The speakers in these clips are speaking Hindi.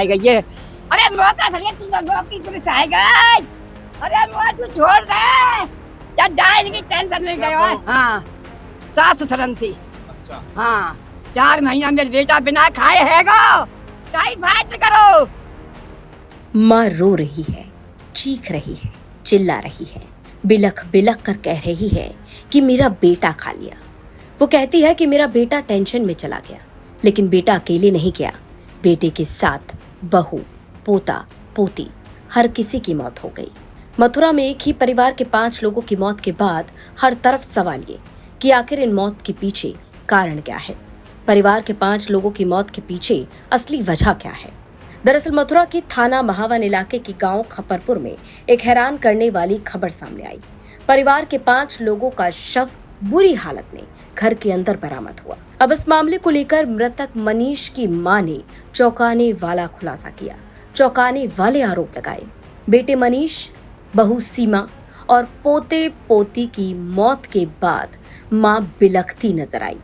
गई है। अरे मौका था तू मौकी पुलिस आ गई। अरे मौका तू छोड़ दे या डायल की टेंशन में गया है। हाँ सास ससुरन थी। अच्छा हाँ 4 महीना मेरे बेटा बिना खाए हैगा। टाइफाइड करो। माँ रो रही है, चीख रही है, चिल्ला रही है, बिलख बिलख कर कह रही है कि मेरा बेटा खा लिया। वो कहती है कि मेरा बेटा टेंशन में चला गया, लेकिन बेटा अकेले नहीं गया। बेटे के साथ बहू, पोता, पोती, हर किसी की मौत हो गई। मथुरा में एक ही परिवार के 5 लोगों की मौत के बाद हर तरफ सवाल ये कि आखिर इन मौत के पीछे कारण क्या है। परिवार के 5 लोगों की मौत के पीछे असली वजह क्या है। दरअसल मथुरा के थाना महावन इलाके के गांव खपरपुर में एक हैरान करने वाली खबर सामने आई। परिवार के 5 लोगों का शव बुरी हालत में घर के अंदर बरामद हुआ। अब इस मामले को लेकर मृतक मनीष की मां ने चौंकाने वाला खुलासा किया, चौंकाने वाले आरोप लगाए। बेटे मनीष, बहू सीमा और पोते पोती की मौत के बाद मां बिलखती नजर आई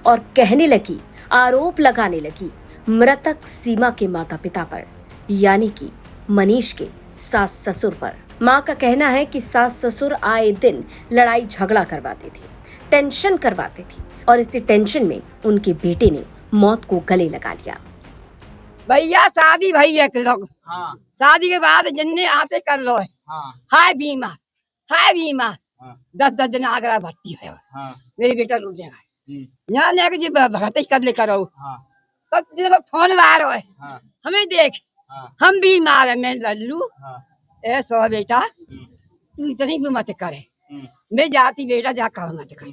और कहने लगी, आरोप लगाने लगी मृतक सीमा के माता पिता पर, यानी कि मनीष के सास ससुर पर। मां का कहना है कि सास ससुर आए दिन लड़ाई झगड़ा करवाते थे, टेंशन करवाते थे और इसी टेंशन में उनके बेटे ने मौत को गले लगा लिया। भैया शादी भई है लोग। हाँ शादी के बाद जिन्ने आते कर लो है। हाँ हाय बीमा, हाय बीमा। हाँ 10 दिन आगरा भर्ती है। हाँ मेरे बेटा रुक जाएगा यहाँ लेके जी भर्ती कर ले करो। हाँ तो लोग फोन मारो है। हाँ हमें देख हाँ हम बीमार है। मैं लल्लू हाँ ऐसा बेटा तू इतनी भी मत करे। मैं जाती बेटा जा काम मत कर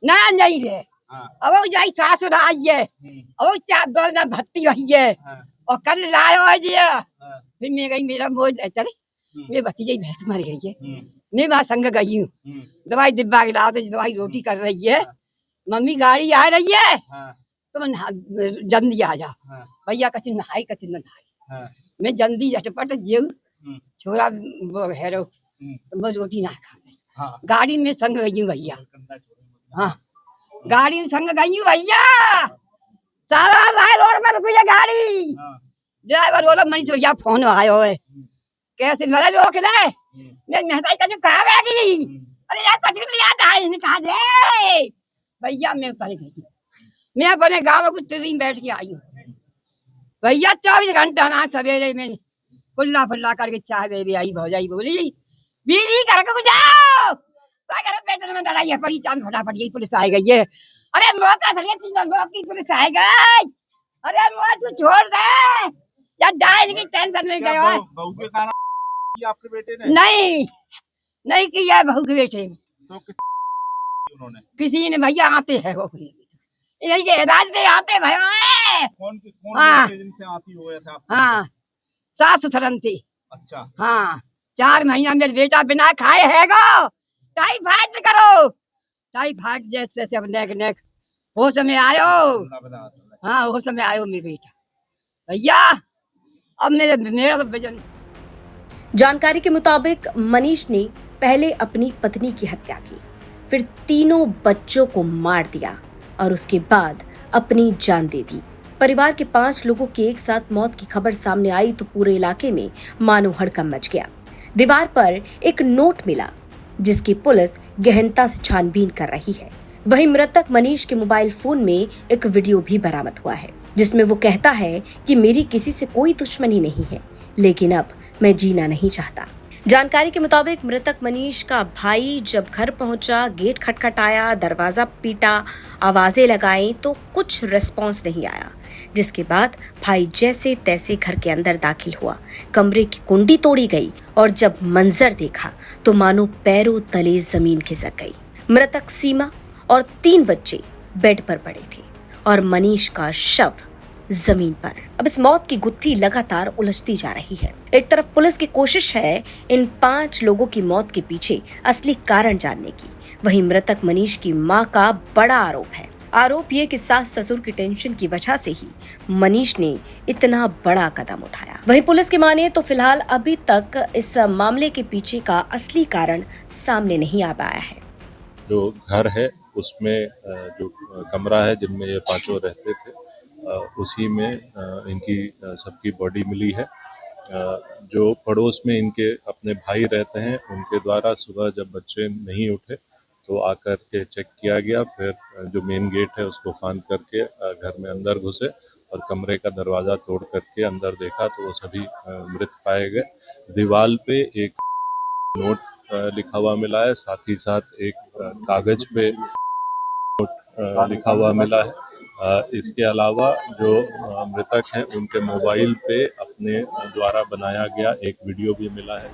ना नहीं रे। अब वो जाई सासुर आई है। अब वो 4 2 दिन भर्ती हुई है और कल लायो है जी। फिर मैं गई मेरा मोज चले मेरे भतीजे की भैंस मर गई है। मैं वहाँ संग गई हूँ। दवाई डिब्बा गिरा दो, दवाई रोटी कर रही है। मम्मी गाड़ी आ रही है तो जल्दी आ जा। भैया कचिन नहाई कचिन नहाई। मैं जल्दी झटपट जेऊ छोरा वो हेरो तो मैं रोटी ना खा गाड़ी में संग गई हूँ भैया। हाँ गाड़ी में संग गई हूँ भैया। सारा लाए रोड में रुकी है गाड़ी। ड्राइवर बोला मनीष भैया फोन आयो है कैसे मेरा रोक ले। मैं मेहताई का जो कहा गई। अरे यार कुछ नहीं आता है कहा दे भैया। मैं उतर गई। मैं अपने गाँव में कुछ ट्रेन बैठ के आई हूँ भैया। 24 घंटा ना सवेरे में खुल्ला फुल्ला करके चाय बेबी आई। भौजाई बोली बीवी घर को जाओ बेटे में लड़ाई है पड़ी। चांद फटाफट यही पुलिस आ गई है। अरे मौका था मौकी पुलिस आ गई। अरे मौका तू छोड़ दे या डायल की टेंशन में गया है। बहू के कारण आपके बेटे ने नहीं किया बहू के बेटे में तो उन्होंने किसी ने भैया आते हैं वो इन्हीं के रास्ते आते भैया। कौन जिनसे आती हुए थे आप? हाँ सास ससुरन थी। अच्छा हाँ 4 महीना मेरे बेटा बिना खाए हैगा। टाइफाइड करो टाइफाइड जैसे अब नेक नेक हो समय आयो। हाँ हो समय आयो मेरे बेटा भैया। अब मेरा तो वजन। जानकारी के मुताबिक मनीष ने पहले अपनी पत्नी की हत्या की, फिर 3 बच्चों को मार दिया और उसके बाद अपनी जान दे दी। परिवार के 5 लोगों की एक साथ मौत की खबर सामने आई तो पूरे इलाके में मानो हड़कंप मच गया। दीवार पर एक नोट मिला जिसकी पुलिस गहनता से छानबीन कर रही है। वहीं मृतक मनीष के मोबाइल फोन में एक वीडियो भी बरामद हुआ है जिसमें वो कहता है कि मेरी किसी से कोई दुश्मनी नहीं है, लेकिन अब मैं जीना नहीं चाहता। जानकारी के मुताबिक मृतक मनीष का भाई जब घर पहुंचा, गेट खटखटाया, दरवाजा पीटा, आवाजें लगाई तो कुछ रिस्पॉन्स नहीं आया, जिसके बाद भाई जैसे तैसे घर के अंदर दाखिल हुआ। कमरे की कुंडी तोड़ी गई और जब मंजर देखा तो मानो पैरों तले जमीन खिसक गई। मृतक सीमा और 3 बच्चे बेड पर पड़े थे और मनीष का शव जमीन पर। अब इस मौत की गुत्थी लगातार उलझती जा रही है। एक तरफ पुलिस की कोशिश है इन 5 लोगों की मौत के पीछे असली कारण जानने की, वहीं मृतक मनीष की मां का बड़ा आरोप ये कि सास ससुर की टेंशन की वजह से ही मनीष ने इतना बड़ा कदम उठाया। वहीं पुलिस की माने तो फिलहाल अभी तक इस मामले के पीछे का असली कारण सामने नहीं आ पाया है। जो घर है उसमें जो कमरा है जिनमें ये 5 रहते थे उसी में इनकी सबकी बॉडी मिली है। जो पड़ोस में इनके अपने भाई रहते हैं, उनके द्वारा सुबह जब बच्चे नहीं उठे तो आकर के चेक किया गया। फिर जो मेन गेट है उसको फांद करके घर में अंदर घुसे और कमरे का दरवाज़ा तोड़ करके अंदर देखा तो वो सभी मृत पाए गए। दीवार पे एक नोट लिखा हुआ मिला है, साथ ही साथ एक कागज पे नोट लिखा हुआ मिला है। इसके अलावा जो मृतक हैं उनके मोबाइल पे अपने द्वारा बनाया गया एक वीडियो भी मिला है।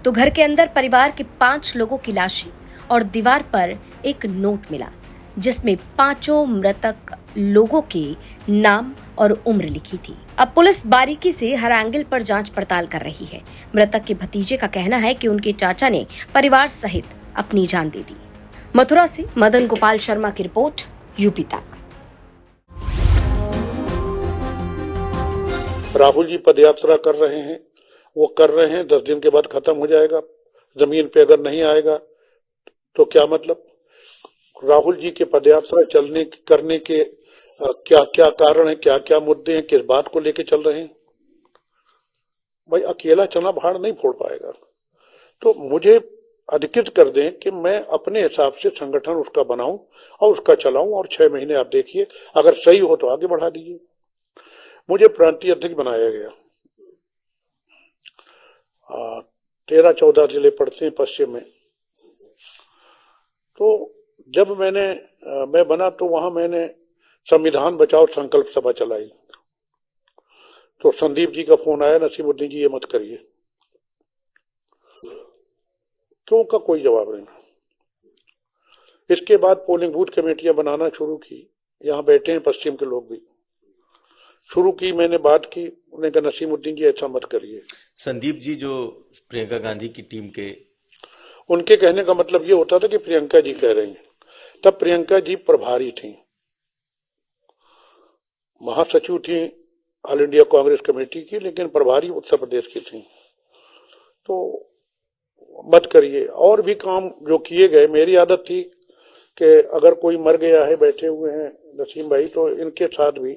तो घर के अंदर परिवार के 5 लोगों की लाशें और दीवार पर एक नोट मिला जिसमें 5 मृतक लोगों के नाम और उम्र लिखी थी। अब पुलिस बारीकी से हर एंगल पर जांच पड़ताल कर रही है। मृतक के भतीजे का कहना है कि उनके चाचा ने परिवार सहित अपनी जान दे दी। मथुरा से मदन गोपाल शर्मा की रिपोर्ट, यूपी तक। राहुल जी पदयात्रा कर रहे हैं, वो कर रहे हैं, 10 दिन के बाद खत्म हो जाएगा। जमीन पे अगर नहीं आएगा तो क्या मतलब? राहुल जी के पदयात्रा करने के क्या क्या कारण है, क्या क्या मुद्दे हैं, किस बात को लेके चल रहे हैं? भाई अकेला चना भाड़ नहीं फोड़ पाएगा। तो मुझे अधिकृत कर दें कि मैं अपने हिसाब से संगठन उसका बनाऊं और उसका चलाऊं, और 6 महीने आप देखिए, अगर सही हो तो आगे बढ़ा दीजिए। मुझे प्रांतीय अध्यक्ष बनाया गया। 13-14 जिले पड़ते हैं पश्चिम में। तो जब मैं बना तो वहां मैंने संविधान बचाओ संकल्प सभा चलाई। तो संदीप जी का फोन आया, नसीमुद्दीन जी ये मत करिए। क्यों का कोई जवाब नहीं। इसके बाद पोलिंग बूथ कमेटियां बनाना शुरू की। यहाँ बैठे हैं पश्चिम के लोग भी। शुरू की, मैंने बात की, उन्होंने कहा नसीमुद्दीन जी ऐसा मत करिए। संदीप जी जो प्रियंका गांधी की टीम के, उनके कहने का मतलब ये होता था कि प्रियंका जी कह रही हैं। तब प्रियंका जी प्रभारी थी, महासचिव थी ऑल इंडिया कांग्रेस कमेटी की, लेकिन प्रभारी उत्तर प्रदेश की थी। तो मत करिए। और भी काम जो किए गए, मेरी आदत थी कि अगर कोई मर गया है, बैठे हुए हैं नसीम भाई, तो इनके साथ भी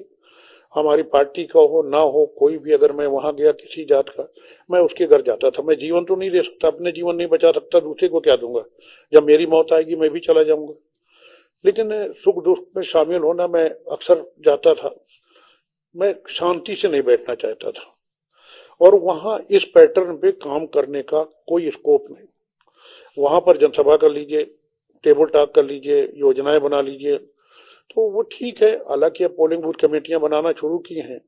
हमारी पार्टी का हो ना हो, कोई भी अगर मैं वहां गया किसी जात का, मैं उसके घर जाता था। मैं जीवन तो नहीं दे सकता, अपने जीवन नहीं बचा सकता, दूसरे को क्या दूंगा? जब मेरी मौत आएगी मैं भी चला जाऊंगा। लेकिन सुख दुख में शामिल होना मैं अक्सर जाता था। मैं शांति से नहीं बैठना चाहता था, और वहां इस पैटर्न पे काम करने का कोई स्कोप नहीं। वहां पर जनसभा कर लीजिए, टेबल टॉक कर लीजिए, योजनाएं बना लीजिए, तो वो ठीक है। हालांकि अब पोलिंग बूथ कमेटियां बनाना शुरू की हैं।